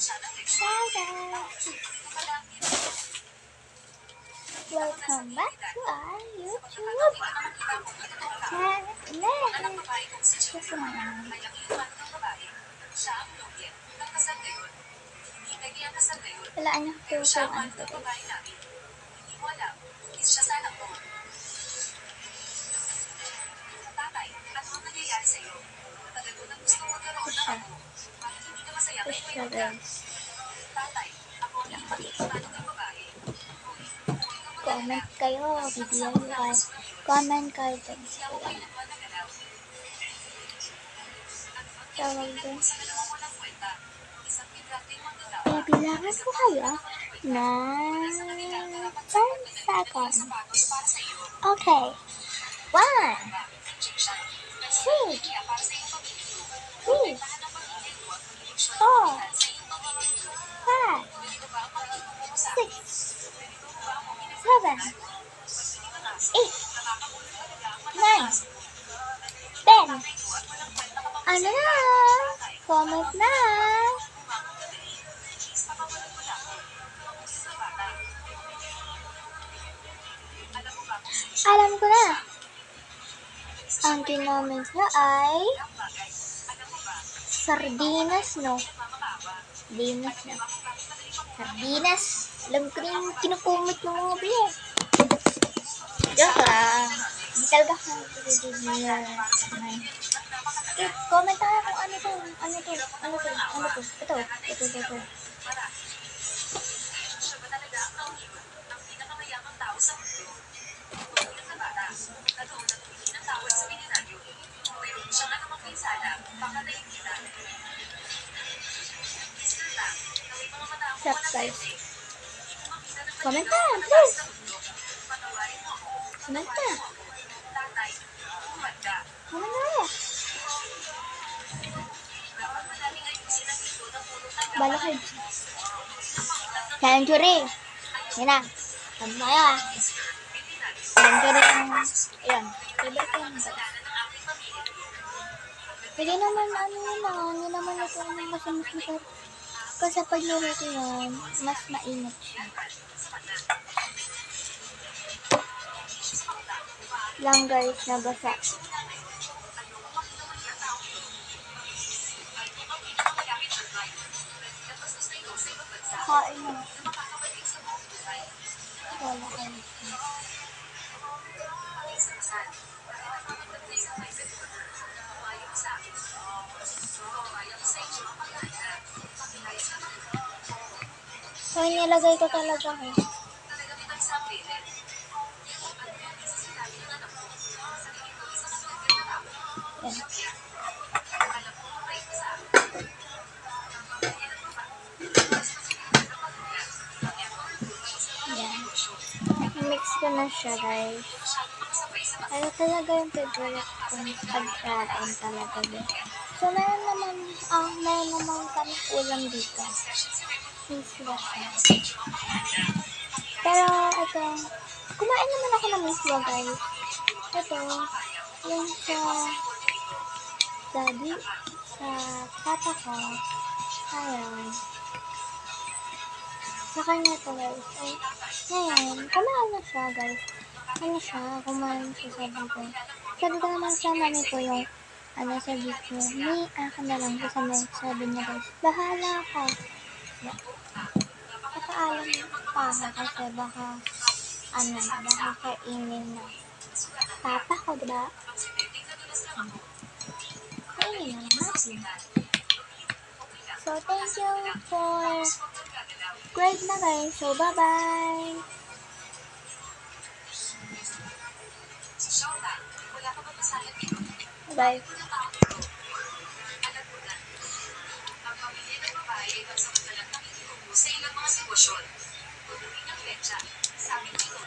Welcome back to our YouTube channel. Wala anak ko kung ano to. Siya guys. Comment kayo, bibigyan ko kayo. Comment kayo guys. Tawag doon. Bibilangan ko kayo na 10 seconds. Okay. 1, 2, 3, 4, 5, 6, 7, 8, 9, 10. Ano na? Comment na. Alam ko na. Ang kinoment nyo ay sardinas, no? Sardinas, no? Sardinas. Alam ko rin kinukumit ng mga biya. Joke lang. Hindi talaga ka. Comment tayo kung ano to. Ano to. Ano to. Ano to. Ito. Ito. Ito. Sup guys? Comment na, please. Comment na. Comment na. Bala kayo. Kayang juri. Yan na. Sabi mo kayo ah. Kayang juri ang... Ayan. Favorite ko yan guys. Pwede naman ano yun ah. Hindi naman ito ang masamasmasar. Kasi pag nilito yun, mas mainit siya. Lang guys, nabasa. Kain na. Wala kayo. So, nilagay ko talaga ko. Yan. Yan. Mix ko na siya guys. Ano talaga yung favorite kong pagkain talaga guys. So, meron naman kami ulam dito. Miswa siya. Pero, ito, kumain naman ako ng miswa guys. Ito, yung sa daddy, sa tata ko, ayan. Sa kanya ito guys. Ay, ngayon, kumain na siya guys. Ano siya, kumain siya sa dito. Sabi ko naman sa mami ko yung, ano sa dito, may akin na lang sabi niya guys, bahala ka. Yeah. Nakaalam pa ako kasi baka kainin na. Papa ko, diba? Kainin na natin. So, thank you for great na guys. So, bye-bye! Bye! Sa ilang mga sitwasyon, tutuloy ng lecha, sabi nito,